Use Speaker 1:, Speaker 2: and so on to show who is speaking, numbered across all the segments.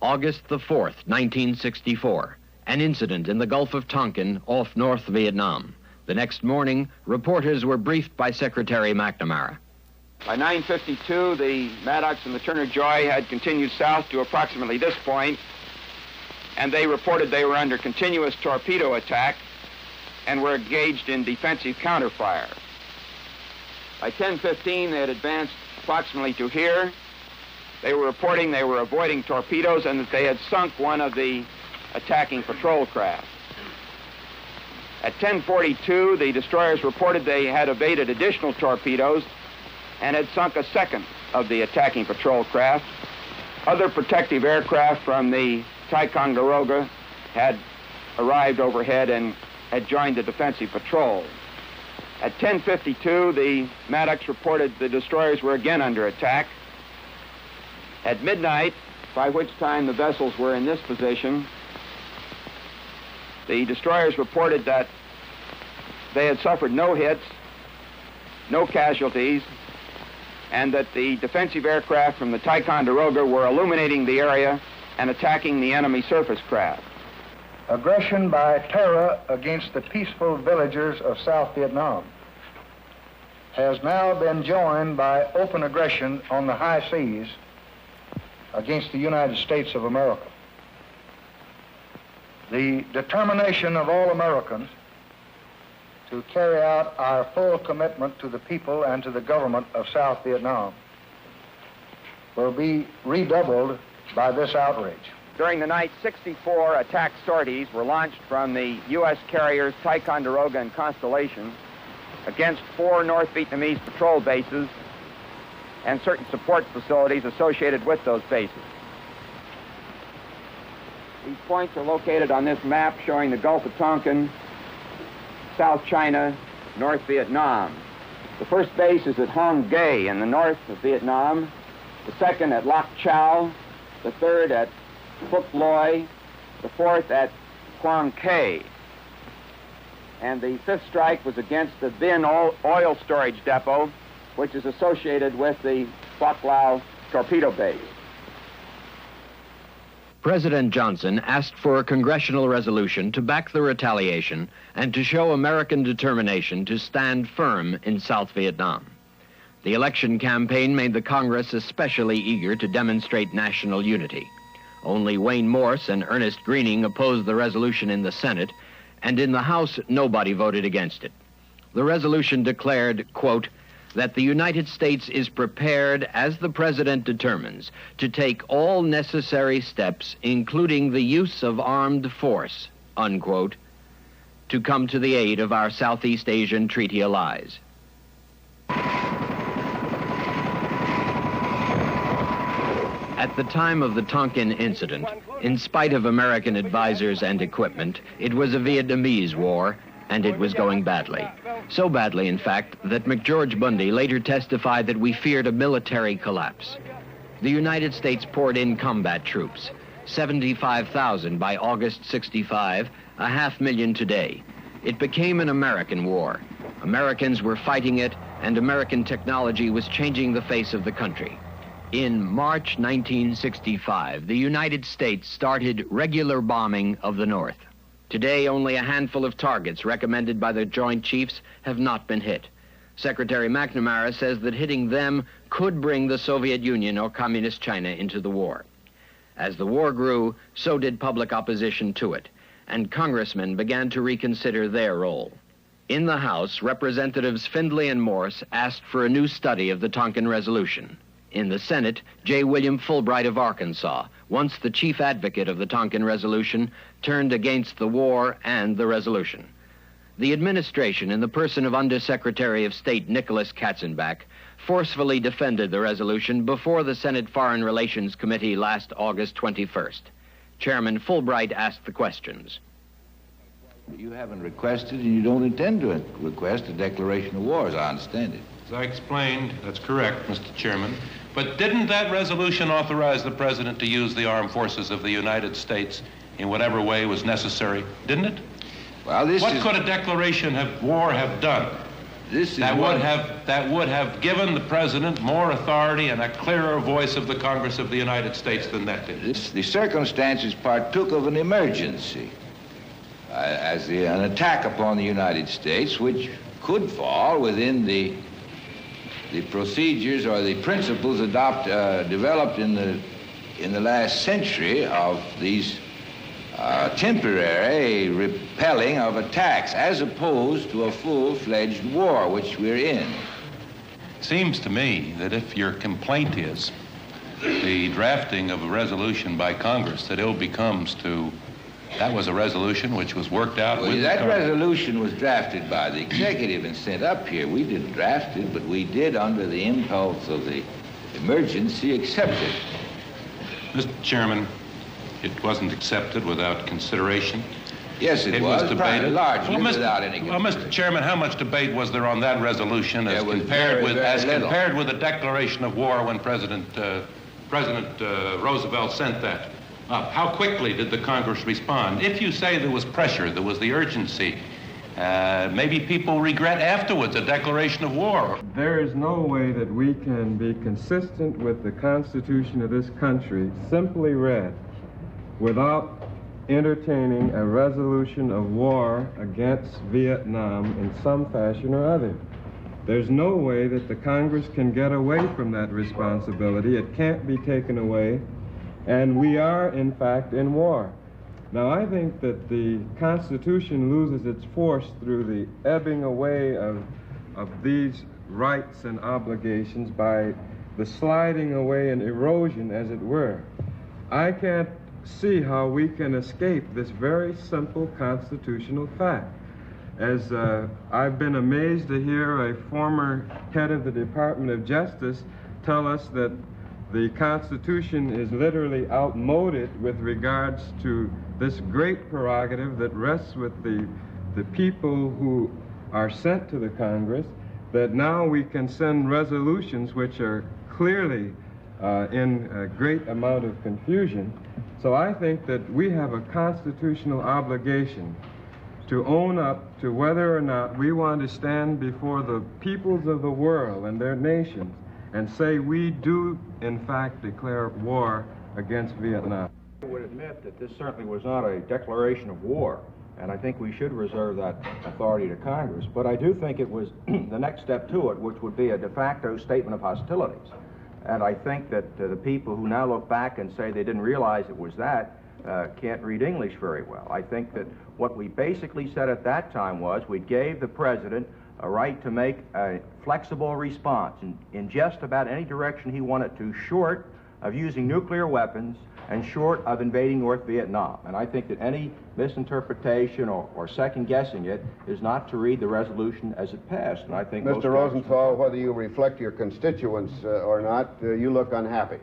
Speaker 1: August the 4th, 1964, an incident in the Gulf of Tonkin off North Vietnam. The next morning, reporters were briefed by Secretary McNamara.
Speaker 2: By 9:52, the Maddox and the Turner Joy had continued south to approximately this point, and they reported they were under continuous torpedo attack and were engaged in defensive counterfire. By 10:15, they had advanced approximately to here. They were reporting they were avoiding torpedoes and that they had sunk one of the attacking patrol craft. At 10:42, the destroyers reported they had evaded additional torpedoes and had sunk a second of the attacking patrol craft. Other protective aircraft from the Ticonderoga had arrived overhead and had joined the defensive patrol. At 10:52, the Maddox reported the destroyers were again under attack. At midnight, by which time the vessels were in this position, the destroyers reported that they had suffered no hits, no casualties, and that the defensive aircraft from the Ticonderoga were illuminating the area and attacking the enemy surface craft.
Speaker 3: Aggression by terror against the peaceful villagers of South Vietnam has now been joined by open aggression on the high seas against the United States of America. The determination of all Americans to carry out our full commitment to the people and to the government of South Vietnam will be redoubled by this outrage.
Speaker 2: During the night, 64 attack sorties were launched from the U.S. carriers Ticonderoga and Constellation against 4 North Vietnamese patrol bases and certain support facilities associated with those bases. These points are located on this map showing the Gulf of Tonkin, South China, North Vietnam. The first base is at Hong Gai in the north of Vietnam, the second at Lac Chau, the third at Phuoc Loy, the fourth at Quang Cay. And the fifth strike was against the Vinh oil storage depot, which is associated with the Phuoc Lao torpedo base.
Speaker 1: President Johnson asked for a congressional resolution to back the retaliation and to show American determination to stand firm in South Vietnam. The election campaign made the Congress especially eager to demonstrate national unity. Only Wayne Morse and Ernest Greening opposed the resolution in the Senate, and in the House, nobody voted against it. The resolution declared, quote, that the United States is prepared, as the President determines, to take all necessary steps, including the use of armed force, unquote, to come to the aid of our Southeast Asian treaty allies. At the time of the Tonkin incident, in spite of American advisors and equipment, it was a Vietnamese war, and it was going badly. So badly, in fact, that McGeorge Bundy later testified that we feared a military collapse. The United States poured in combat troops, 75,000 by August 65, 500,000 today. It became an American war. Americans were fighting it, and American technology was changing the face of the country. In March 1965, the United States started regular bombing of the North. Today, only a handful of targets recommended by the Joint Chiefs have not been hit. Secretary McNamara says that hitting them could bring the Soviet Union or Communist China into the war. As the war grew, so did public opposition to it, and congressmen began to reconsider their role. In the House, Representatives Findley and Morse asked for a new study of the Tonkin Resolution. In the Senate, J. William Fulbright of Arkansas, once the chief advocate of the Tonkin Resolution, turned against the war and the resolution. The administration, in the person of Undersecretary of State Nicholas Katzenbach, forcefully defended the resolution before the Senate Foreign Relations Committee last August 21st. Chairman Fulbright asked the questions.
Speaker 4: You haven't requested, and you don't intend to request a declaration of war, as I understand it.
Speaker 5: As I explained, that's correct, Mr. Chairman. But didn't that resolution authorize the President to use the armed forces of the United States in whatever way was necessary? Didn't it?
Speaker 4: Well,
Speaker 5: What could a declaration of war have done?
Speaker 4: This is
Speaker 5: that would have given the president more authority and a clearer voice of the Congress of the United States than that did.
Speaker 4: The circumstances partook of an emergency as an attack upon the United States, which could fall within the procedures or the principles developed in the last century of these temporary repelling of attacks, as opposed to a full-fledged war, which we're in.
Speaker 5: It seems to me that if your complaint is the drafting of a resolution by Congress, that ill becomes to, that was a resolution which was worked out with
Speaker 4: that resolution was drafted by the executive and sent up here. We didn't draft it, but we did, under the impulse of the emergency, accept it.
Speaker 5: Mr. Chairman, it wasn't accepted without consideration.
Speaker 4: Yes, it was debated largely without any consideration.
Speaker 5: Well, Mr. Chairman, how much debate was there on that resolution as compared with the declaration of war when President Roosevelt sent that up? How quickly did the Congress respond? If you say there was pressure, there was the urgency, maybe people regret afterwards a declaration of war.
Speaker 6: There is no way that we can be consistent with the Constitution of this country, simply read, without entertaining a resolution of war against Vietnam in some fashion or other. There's no way that the Congress can get away from that responsibility. It can't be taken away, and we are, in fact, in war. Now, I think that the Constitution loses its force through the ebbing away of these rights and obligations by the sliding away and erosion, as it were. I can't see how we can escape this very simple constitutional fact. As I've been amazed to hear a former head of the Department of Justice tell us that the Constitution is literally outmoded with regards to this great prerogative that rests with the people who are sent to the Congress, that now we can send resolutions which are clearly in a great amount of confusion. So I think that we have a constitutional obligation to own up to whether or not we want to stand before the peoples of the world and their nations and say we do, in fact, declare war against Vietnam.
Speaker 7: I would admit that this certainly was not a declaration of war, and I think we should reserve that authority to Congress. But I do think it was the next step to it, which would be a de facto statement of hostilities. And I think that the people who now look back and say they didn't realize it was that can't read English very well. I think that what we basically said at that time was we gave the president a right to make a flexible response in just about any direction he wanted to, short of using nuclear weapons and short of invading North Vietnam. And I think that any misinterpretation or second-guessing it is not to read the resolution as it passed. And I think
Speaker 8: Mr. Rosenthal, whether you reflect your constituents or not, you look unhappy.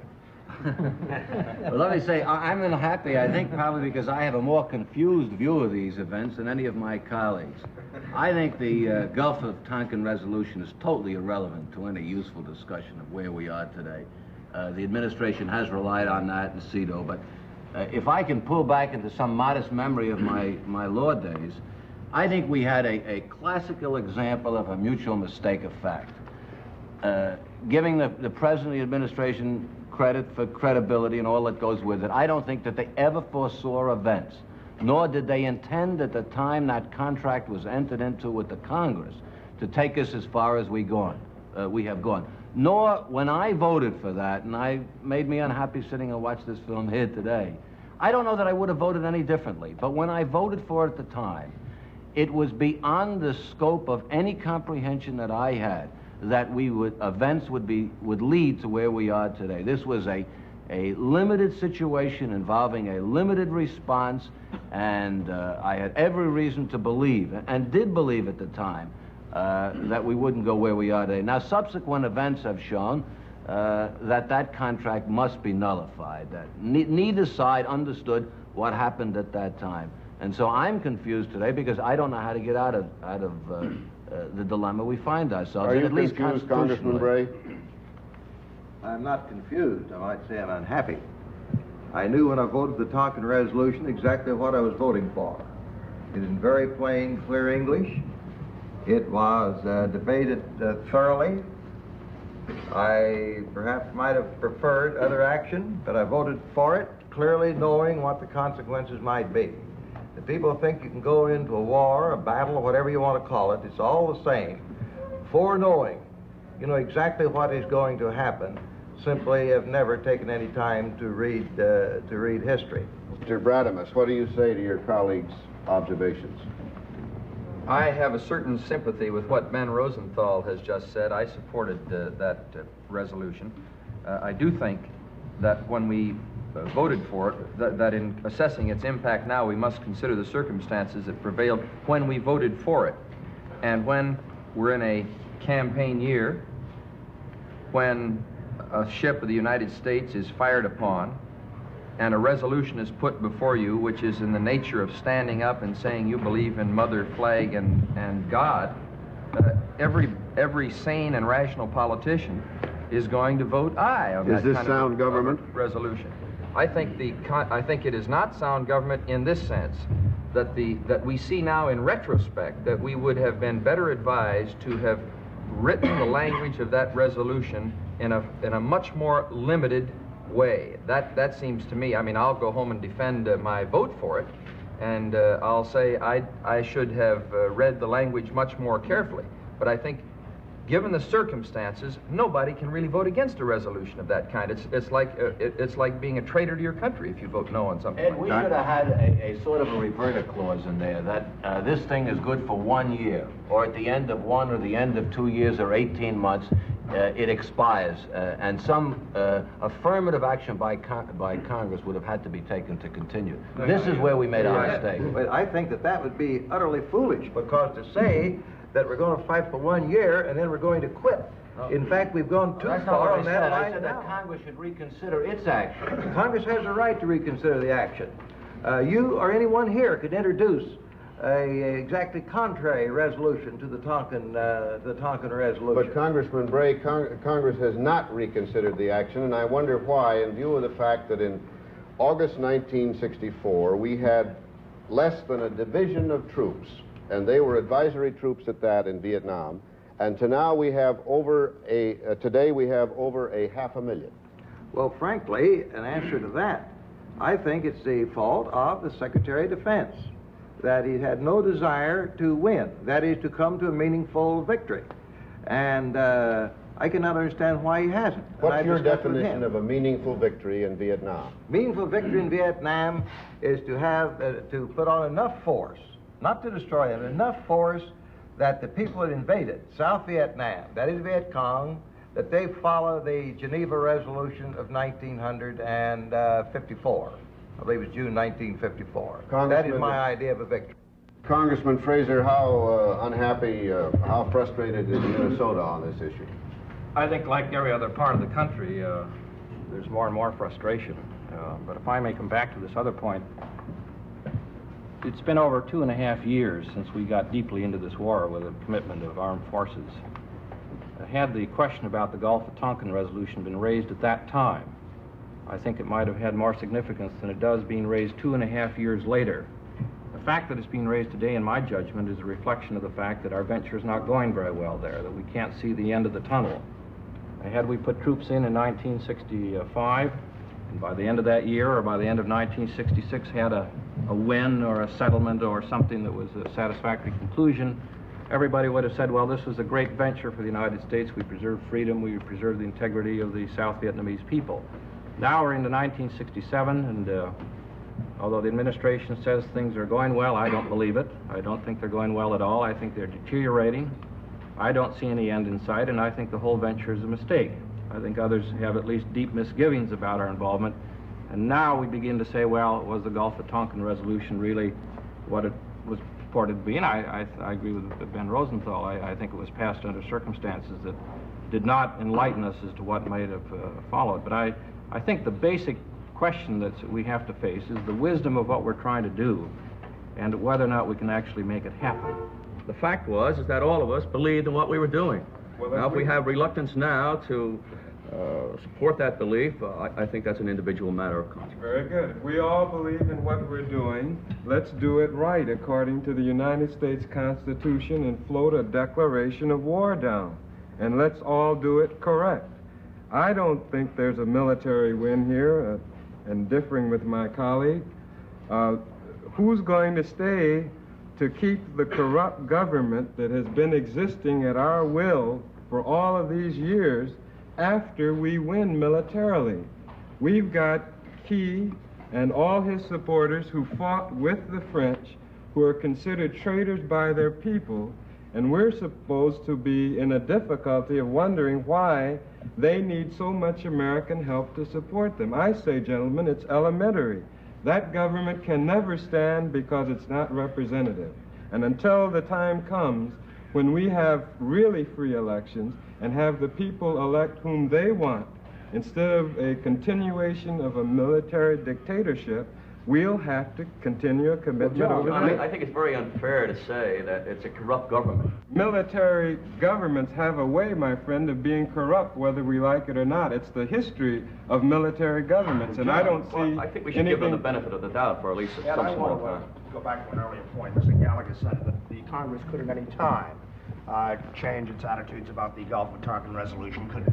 Speaker 9: Well, let me say, I'm unhappy, I think, probably because I have a more confused view of these events than any of my colleagues. I think the Gulf of Tonkin resolution is totally irrelevant to any useful discussion of where we are today. The administration has relied on that in CEDAW, but if I can pull back into some modest memory of my law days, I think we had a classical example of a mutual mistake of fact. Giving the president of the administration credit for credibility and all that goes with it, I don't think that they ever foresaw events, nor did they intend at the time that contract was entered into with the Congress to take us as far as we have gone. Nor when I voted for that, and I made me unhappy sitting and watch this film here today, I don't know that I would have voted any differently, but when I voted for it at the time, it was beyond the scope of any comprehension that I had that events would lead to where we are today. This was a limited situation involving a limited response, and I had every reason to believe, and did believe at the time, that we wouldn't go where we are today. Now, subsequent events have shown that contract must be nullified, that neither side understood what happened at that time. And so I'm confused today because I don't know how to get out of the dilemma we find ourselves in, at least
Speaker 8: confused, Congressman Bray?
Speaker 10: I'm not confused. I might say I'm unhappy. I knew when I voted the Tonkin resolution exactly what I was voting for. It is in very plain, clear English. It was debated thoroughly. I perhaps might have preferred other action, but I voted for it, clearly knowing what the consequences might be. If people think you can go into a war, a battle, or whatever you want to call it, it's all the same. Foreknowing, you know exactly what is going to happen, simply have never taken any time to read history.
Speaker 8: Mr. Bradamus, what do you say to your colleagues' observations?
Speaker 11: I have a certain sympathy with what Ben Rosenthal has just said. I supported that resolution. I do think that when we voted for it, that in assessing its impact now, we must consider the circumstances that prevailed when we voted for it. And when we're in a campaign year, when a ship of the United States is fired upon, and a resolution is put before you, which is in the nature of standing up and saying you believe in mother, flag, and God, every sane and rational politician is going to vote aye on that
Speaker 8: kind
Speaker 11: of
Speaker 8: sound government
Speaker 11: resolution. I think it is not sound government in this sense, that we see now in retrospect that we would have been better advised to have written the language of that resolution in a much more limited way. That seems to me, I mean, I'll go home and defend my vote for it, and I'll say I should have read the language much more carefully. But I think, given the circumstances, nobody can really vote against a resolution of that kind. It's like being a traitor to your country if you vote no on something.
Speaker 9: Ed,
Speaker 11: like
Speaker 9: we
Speaker 11: that.
Speaker 9: should have had a sort of a reverter clause in there that this thing is good for 1 year, or at the end of 1 or the end of 2 years or 18 months, it expires, and some affirmative action by Congress would have had to be taken to continue. This is where we made our mistake.
Speaker 10: But I think that would be utterly foolish, because to say that we're going to fight for 1 year and then we're going to quit. In fact, we've gone too far on that line.
Speaker 9: I said that Congress should reconsider its action.
Speaker 10: Congress has a right to reconsider the action. You or anyone here could introduce a exactly contrary resolution to the Tonkin resolution.
Speaker 8: But Congressman Bray, Congress has not reconsidered the action, and I wonder why, in view of the fact that in August 1964 we had less than a division of troops, and they were advisory troops at that in Vietnam, and to now we have today we have over a 500,000.
Speaker 10: Well, frankly, in answer to that, I think it's the fault of the Secretary of Defense, that he had no desire to win, that is, to come to a meaningful victory. And I cannot understand why he hasn't.
Speaker 8: What's your definition of a meaningful victory in Vietnam?
Speaker 10: Meaningful victory in Vietnam is to have, to put on enough force, not to destroy them, enough force that the people that invaded South Vietnam, that is Viet Cong, that they follow the Geneva Resolution of 1954. I believe it was June 1954. That is my idea of a victory.
Speaker 8: Congressman Fraser, how unhappy, how frustrated is Minnesota on this issue?
Speaker 12: I think, like every other part of the country, there's more and more frustration. But if I may come back to this other point, it's been over 2.5 years since we got deeply into this war with a commitment of armed forces. Had the question about the Gulf of Tonkin resolution been raised at that time, I think it might have had more significance than it does being raised 2.5 years later. The fact that it's being raised today, in my judgment, is a reflection of the fact that our venture is not going very well there, that we can't see the end of the tunnel. Had we put troops in 1965, and by the end of that year or by the end of 1966 had a win or a settlement or something that was a satisfactory conclusion, everybody would have said, well, this was a great venture for the United States. We preserved freedom. We preserved the integrity of the South Vietnamese people. Now we're into 1967, and although the administration says things are going well, I don't believe it. I don't think they're going well at all. I think they're deteriorating. I don't see any end in sight, and I think the whole venture is a mistake. I think others have at least deep misgivings about our involvement. And now we begin to say, well, was the Gulf of Tonkin resolution really what it was purported to be? And I agree with Ben Rosenthal. I think it was passed under circumstances that did not enlighten us as to what might have followed. But I think the basic question that we have to face is the wisdom of what we're trying to do and whether or not we can actually make it happen. The fact is that all of us believed in what we were doing. Now, if we have reluctance now to
Speaker 13: support that belief, I think that's an individual matter of conscience.
Speaker 6: Very good. If we all believe in what we're doing, let's do it right according to the United States Constitution and float a declaration of war down. And let's all do it correct. I don't think there's a military win here, and differing with my colleague. Who's going to stay to keep the corrupt government that has been existing at our will for all of these years after we win militarily? We've got Key and all his supporters who fought with the French, who are considered traitors by their people, and we're supposed to be in a difficulty of wondering why they need so much American help to support them. I say, gentlemen, it's elementary. That government can never stand because it's not representative. And until the time comes when we have really free elections and have the people elect whom they want, instead of a continuation of a military dictatorship, we'll have to continue a commitment over there.
Speaker 13: I think it's very unfair to say that it's a corrupt government.
Speaker 6: Military governments have a way, my friend, of being corrupt, whether we like it or not. It's the history of military governments, and I don't see
Speaker 13: I think we should give them the benefit of the doubt for at least some small time.
Speaker 14: Go back to an earlier point. Mr. Gallagher said that the Congress could at any time change its attitudes about the Gulf of Tonkin resolution, could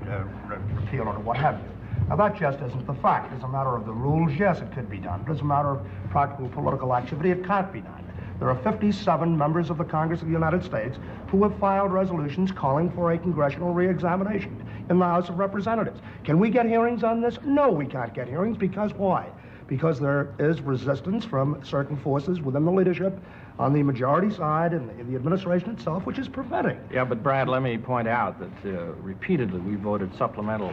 Speaker 14: repeal it or what have you. Now, that just isn't the fact. As a matter of the rules, yes, it could be done. But as a matter of practical political activity, it can't be done. There are 57 members of the Congress of the United States who have filed resolutions calling for a congressional re-examination in the House of Representatives. Can we get hearings on this? No, we can't get hearings. Because why? Because there is resistance from certain forces within the leadership on the majority side and the administration itself, which is preventing.
Speaker 12: Yeah, but Brad, let me point out that repeatedly we voted supplemental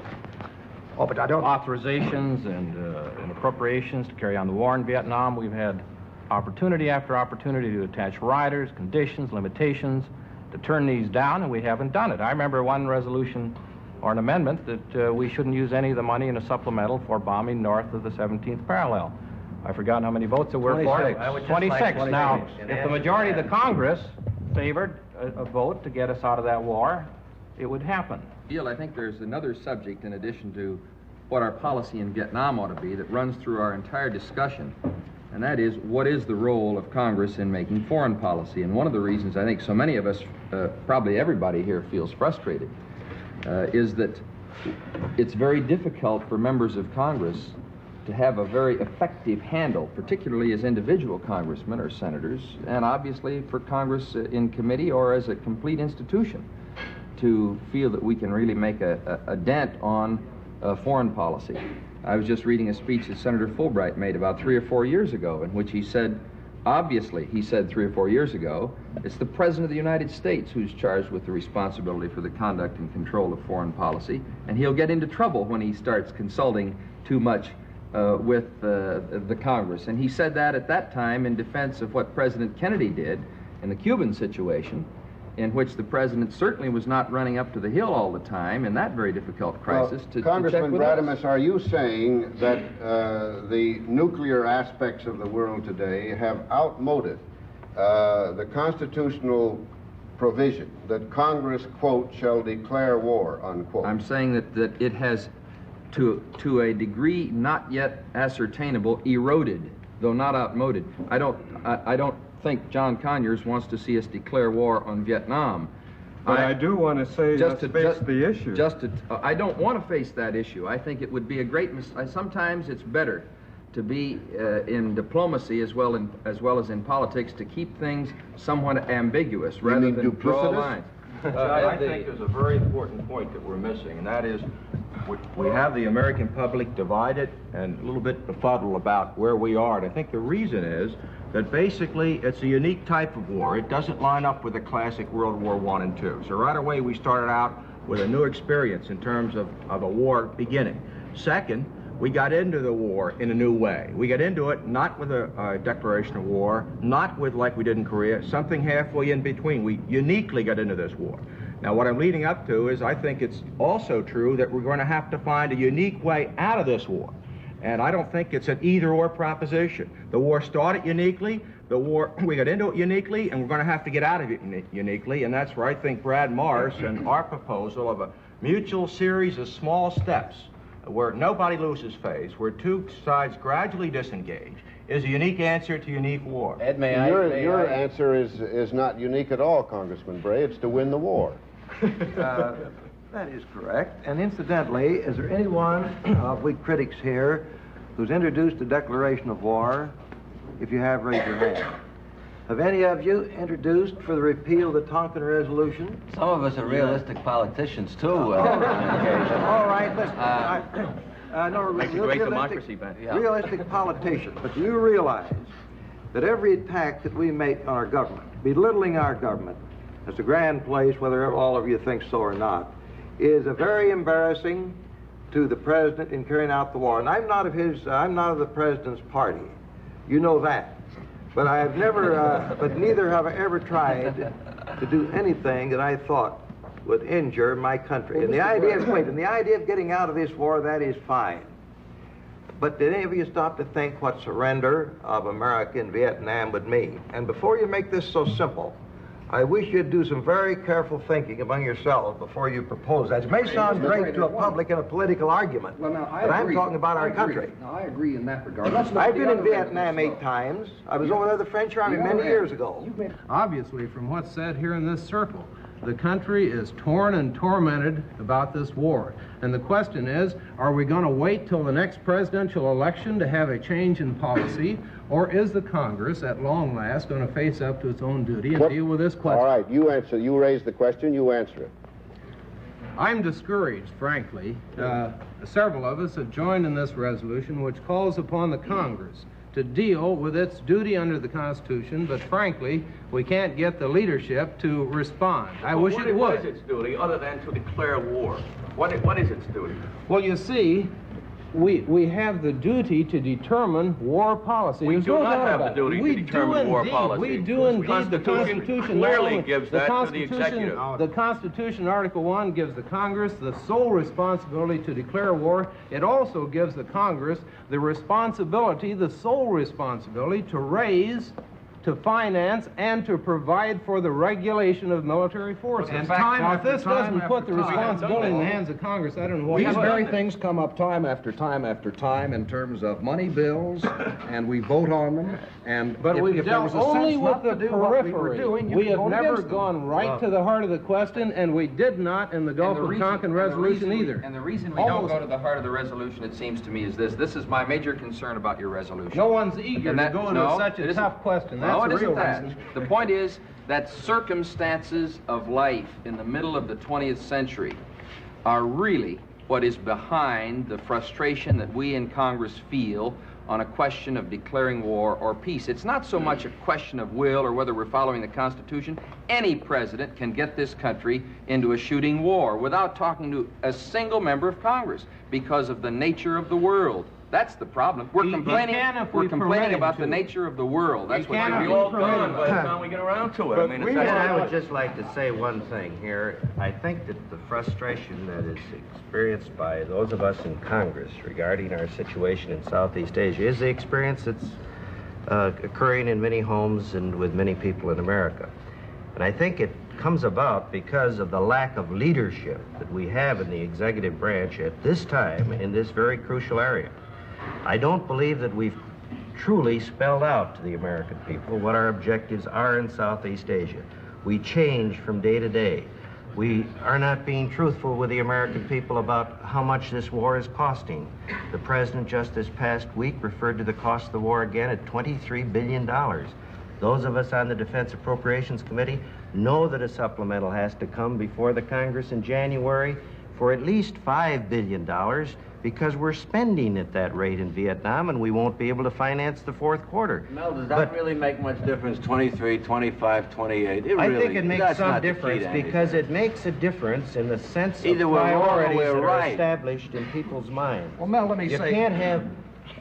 Speaker 12: authorizations and appropriations to carry on the war in Vietnam. We've had opportunity after opportunity to attach riders, conditions, limitations, to turn these down, and we haven't done it. I remember one resolution or an amendment that we shouldn't use any of the money in a supplemental for bombing north of the 17th parallel. I've forgotten how many votes there were for it. 26. Now, if the majority of the Congress favored a vote to get us out of that war, it would happen.
Speaker 11: Neil, I think there's another subject in addition to what our policy in Vietnam ought to be that runs through our entire discussion, and that is, what is the role of Congress in making foreign policy? And one of the reasons I think so many of us, probably everybody here, feels frustrated is that it's very difficult for members of Congress to have a very effective handle, particularly as individual congressmen or senators, and obviously for Congress in committee or as a complete institution, to feel that we can really make a dent on foreign policy. I was just reading a speech that Senator Fulbright made about 3 or 4 years ago, in which he said, obviously, he said 3 or 4 years ago, it's the President of the United States who's charged with the responsibility for the conduct and control of foreign policy, and he'll get into trouble when he starts consulting too much with the Congress. And he said that at that time in defense of what President Kennedy did in the Cuban situation, in which the president certainly was not running up to the hill all the time in that very difficult crisis.
Speaker 8: Well, Congressman Bradamus, are you saying that the nuclear aspects of the world today have outmoded the constitutional provision that Congress, quote, shall declare war, unquote?
Speaker 11: I'm saying that it has, to a degree not yet ascertainable, eroded, though not outmoded. I don't think John Conyers wants to see us declare war on Vietnam.
Speaker 6: But I do want to say, let's face the issue.
Speaker 11: I don't want to face that issue. I think it would be a great mistake. Sometimes it's better to be in diplomacy as well as in politics, to keep things somewhat ambiguous rather than draw lines.
Speaker 7: I think there's a very important point that we're missing, and that is we have the American public divided and a little bit befuddled about where we are. And I think the reason is that basically it's a unique type of war. It doesn't line up with the classic World War I and II. So right away we started out with a new experience in terms of a war beginning. Second, we got into the war in a new way. We got into it not with a declaration of war, not with, like we did in Korea, something halfway in between. We uniquely got into this war. Now, what I'm leading up to is I think it's also true that we're going to have to find a unique way out of this war. And I don't think it's an either-or proposition. The war started uniquely, we got into it uniquely, and we're going to have to get out of it uniquely, and that's where I think Brad Morris and our proposal of a mutual series of small steps where nobody loses face, where two sides gradually disengage, is a unique answer to unique war.
Speaker 9: Ed,
Speaker 8: Your answer is not unique at all, Congressman Bray. It's to win the war.
Speaker 10: That is correct. And incidentally, is there anyone of we critics here who's introduced a declaration of war? If you have, raise your hand. Have any of you introduced for the repeal of the Tonkin Resolution?
Speaker 9: Some of us are realistic politicians, too.
Speaker 10: All right, listen.
Speaker 13: Makes a great democracy, Ben.
Speaker 10: Yeah. Realistic politicians. But you realize that every attack that we make on our government, belittling our government, it's a grand place, whether all of you think so or not, is a very embarrassing to the president in carrying out the war. And I'm not of the president's party. You know that. But I have never, but neither have I ever tried to do anything that I thought would injure my country.
Speaker 14: Well,
Speaker 10: and the idea of getting out of this war, that is fine. But did any of you stop to think what surrender of America in Vietnam would mean? And before you make this so simple, I wish you'd do some very careful thinking among yourselves before you propose that. It may sound great to a public in a political argument,
Speaker 11: but
Speaker 10: I'm talking about our country.
Speaker 11: Now, I agree in that regard.
Speaker 10: I've been in Vietnam 8 times. I was over there with the French Army many years ago.
Speaker 6: Obviously, from what's said here in this circle, the country is torn and tormented about this war. And the question is, are we going to wait till the next presidential election to have a change in policy, or is the Congress, at long last, going to face up to its own duty and deal with this question?
Speaker 8: All right, you answer. You raise the question, you answer it.
Speaker 6: I'm discouraged, frankly. Several of us have joined in this resolution, which calls upon the Congress to deal with its duty under the Constitution, but frankly, we can't get the leadership to respond. I wish it would.
Speaker 13: What is its duty other than to declare war? What is its duty?
Speaker 6: Well, you see, we have the duty to determine war policy.
Speaker 13: We do not have the duty to determine war policy.
Speaker 6: We do indeed. The Constitution
Speaker 13: clearly gives that to the executive.
Speaker 6: The Constitution, Article 1, gives the Congress the sole responsibility to declare war. It also gives the Congress the responsibility, the sole responsibility, to raise, to finance, and to provide for the regulation of military forces.
Speaker 14: And if this doesn't
Speaker 6: put the responsibility in the hands of Congress, I don't know what.
Speaker 14: These very things come up time after time after time in terms of money bills, and we vote on them.
Speaker 6: But we've dealt only with the periphery. We have never gone right to the heart of the question, and we did not in the Gulf of Tonkin resolution either.
Speaker 11: And the reason we don't go to the heart of the resolution, it seems to me, is this. This is my major concern about your resolution.
Speaker 6: No one's eager to go into such a tough question.
Speaker 11: No, it isn't that. The point is that circumstances of life in the middle of the 20th century are really what is behind the frustration that we in Congress feel on a question of declaring war or peace. It's not so much a question of will or whether we're following the Constitution. Any president can get this country into a shooting war without talking to a single member of Congress because of the nature of the world. That's the problem. We're complaining about the nature of the world. That's what
Speaker 13: we'll be all done by the time we get around to it.
Speaker 15: I would just like to say one thing here. I think that the frustration that is experienced by those of us in Congress regarding our situation in Southeast Asia is the experience that's occurring in many homes and with many people in America. And I think it comes about because of the lack of leadership that we have in the executive branch at this time in this very crucial area. I don't believe that we've truly spelled out to the American people what our objectives are in Southeast Asia. We change from day to day. We are not being truthful with the American people about how much this war is costing. The president just this past week referred to the cost of the war again at $23 billion. Those of us on the Defense Appropriations Committee know that a supplemental has to come before the Congress in January for at least $5 billion because we're spending at that rate in Vietnam and we won't be able to finance the fourth quarter.
Speaker 9: Mel, does that really make much difference, 23, 25, 28?
Speaker 15: I think it makes some difference because it makes a difference in the sense of
Speaker 9: either
Speaker 15: priorities
Speaker 9: we're
Speaker 15: that
Speaker 9: right.
Speaker 15: are established in people's minds.
Speaker 14: Well, Mel, let me say...
Speaker 15: You can't have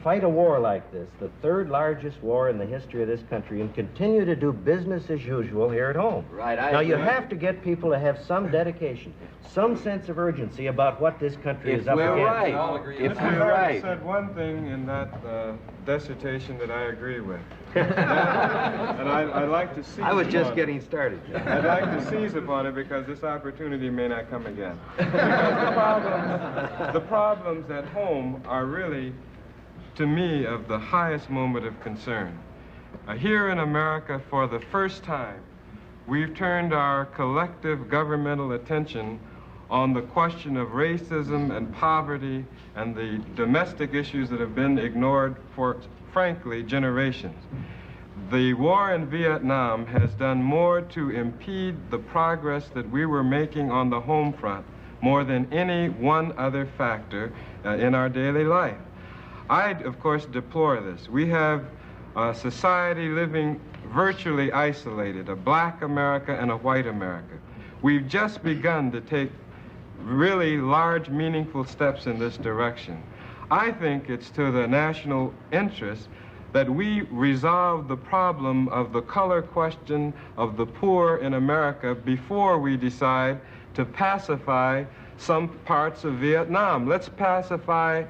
Speaker 15: fight a war like this, the third largest war in the history of this country, and continue to do business as usual here at home.
Speaker 9: Right.
Speaker 15: Now, you have to get people to have some dedication, some sense of urgency about what this country is up against.
Speaker 6: If we're right. I said one thing in that dissertation that I agree with. And I'd like to seize
Speaker 15: I was just
Speaker 6: upon
Speaker 15: getting started.
Speaker 6: I'd like to seize upon it because this opportunity may not come again. Because the problems at home are really, to me, of the highest moment of concern. Here in America, for the first time, we've turned our collective governmental attention on the question of racism and poverty and the domestic issues that have been ignored for, frankly, generations. The war in Vietnam has done more to impede the progress that we were making on the home front more than any one other factor in our daily life. I, of course, deplore this. We have a society living virtually isolated, a black America and a white America. We've just begun to take really large, meaningful steps in this direction. I think it's to the national interest that we resolve the problem of the color question of the poor in America before we decide to pacify some parts of Vietnam. Let's pacify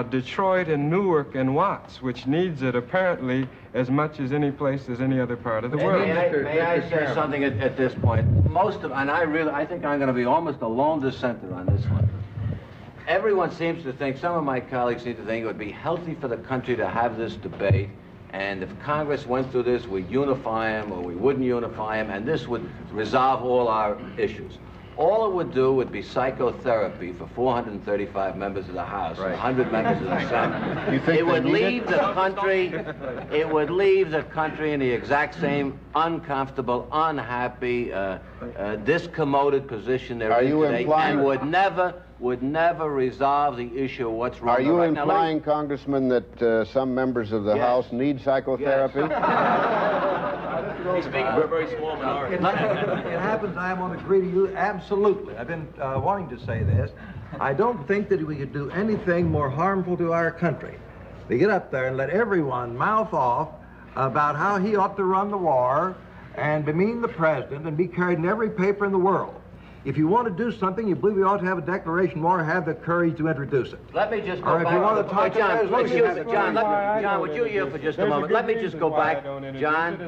Speaker 6: Detroit and Newark and Watts, which needs it apparently as much as any place as any other part of the world.
Speaker 9: May I say something at this point? I think I'm going to be almost a lone dissenter on this one. Everyone seems to think, some of my colleagues seem to think it would be healthy for the country to have this debate, and if Congress went through this, we'd unify them or we wouldn't unify them, and this would resolve all our issues. All it would do would be psychotherapy for 435 members of the House, and 100 members of the Senate.
Speaker 8: You think
Speaker 9: it would leave the country. It would leave the country in the exact same uncomfortable, unhappy, discommoded position they're in today, and would never resolve the issue of what's wrong.
Speaker 8: Are you implying, Congressman, that some members of the House need psychotherapy?
Speaker 13: He's speaking for a very small minority.
Speaker 10: It happens I want to agree to you absolutely. I've been wanting to say this. I don't think that we could do anything more harmful to our country. To get up there and let everyone mouth off about how he ought to run the war and demean the president and be carried in every paper in the world. If you want to do something, you believe we ought to have a declaration of war, have the courage to introduce it.
Speaker 9: Let me just go
Speaker 10: or if
Speaker 9: back.
Speaker 10: you want to talk to
Speaker 9: John, would you yield for just a moment? Let me just go back. John,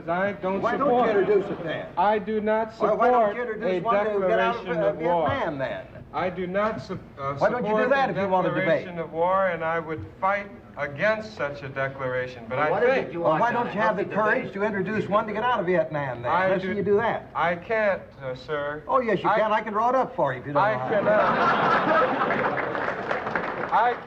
Speaker 10: why don't you introduce it then?
Speaker 6: I do not support
Speaker 10: why don't you introduce one to get out
Speaker 6: of war.
Speaker 10: Vietnam then?
Speaker 6: I do not support
Speaker 10: why don't you do that if you want to debate?
Speaker 6: Declaration of war, and I would fight against such a declaration. But
Speaker 10: well,
Speaker 6: I think...
Speaker 10: why don't you have the courage to introduce one to get out of Vietnam then? Let's see you do that.
Speaker 6: I can't, sir.
Speaker 10: Oh, yes, you can. I can draw it up for you if you don't know how.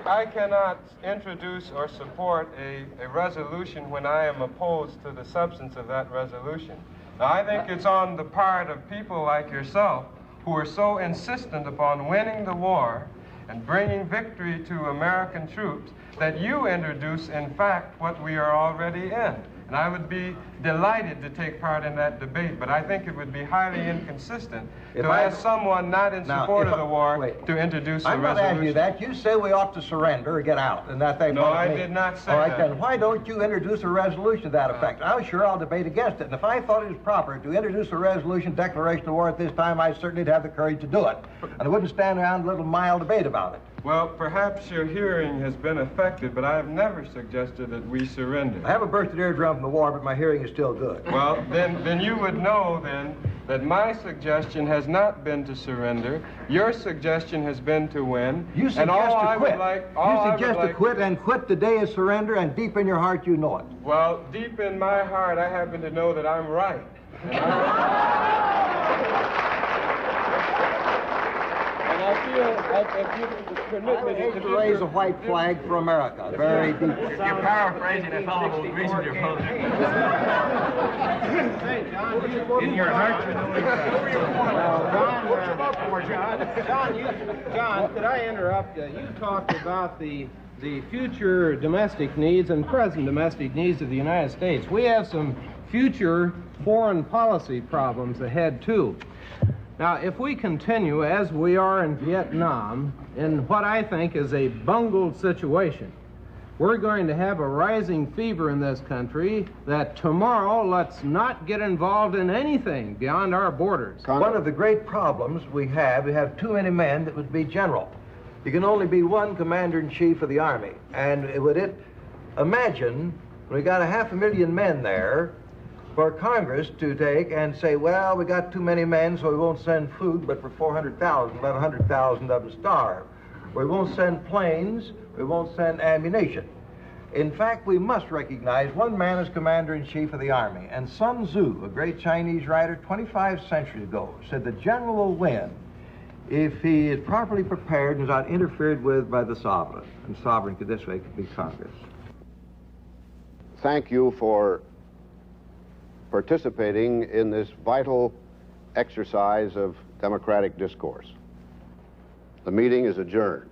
Speaker 6: I cannot introduce or support a resolution when I am opposed to the substance of that resolution. Now, I think it's on the part of people like yourself who are so insistent upon winning the war and bringing victory to American troops that you introduce, in fact, what we are already in. And I would be delighted to take part in that debate, but I think it would be highly inconsistent to ask someone not in support of the war to introduce a resolution.
Speaker 10: I'm not asking you that. You say we ought to surrender or get out, and that they...
Speaker 6: No, I did not say that.
Speaker 10: All right, then why don't you introduce a resolution to that effect? I'm sure I'll debate against it, and if I thought it was proper to introduce a resolution, declaration of war at this time, I certainly would have the courage to do it. And I wouldn't stand around a little mild debate about it.
Speaker 6: Well, perhaps your hearing has been affected, but I have never suggested that we surrender.
Speaker 10: I haven't bursted eardrum from the war, but my hearing is still good.
Speaker 6: Well, then you would know, then, that my suggestion has not been to surrender. Your suggestion has been to win.
Speaker 10: You suggest to quit. You suggest to quit, and quit the day of surrender, and deep in your heart you know it.
Speaker 6: Well, deep in my heart, I happen to know that I'm right. And I feel, if you permit me
Speaker 10: to raise a white flag for America, very deep.
Speaker 13: You're paraphrasing a fellow who agrees with your vote.
Speaker 14: Hey, John, in your heart, you know John, could I interrupt you? You talked about the future domestic needs and present domestic needs of the United States. We have some future foreign policy problems ahead, too. Now, if we continue, as we are in Vietnam, in what I think is a bungled situation,
Speaker 6: we're going to have a rising fever in this country that tomorrow let's not get involved in anything beyond our borders.
Speaker 10: One of the great problems we have too many men that would be general. You can only be one commander-in-chief of the Army. And imagine we got 500,000 men there for Congress to take and say, well, we got too many men, so we won't send food, but for 400,000, let 100,000 of them starve. We won't send planes, we won't send ammunition. In fact, we must recognize one man as commander-in-chief of the Army. And Sun Tzu, a great Chinese writer 25 centuries ago, said the general will win if he is properly prepared and is not interfered with by the sovereign. And sovereign could this way could be Congress.
Speaker 8: Thank you for participating in this vital exercise of democratic discourse. The meeting is adjourned.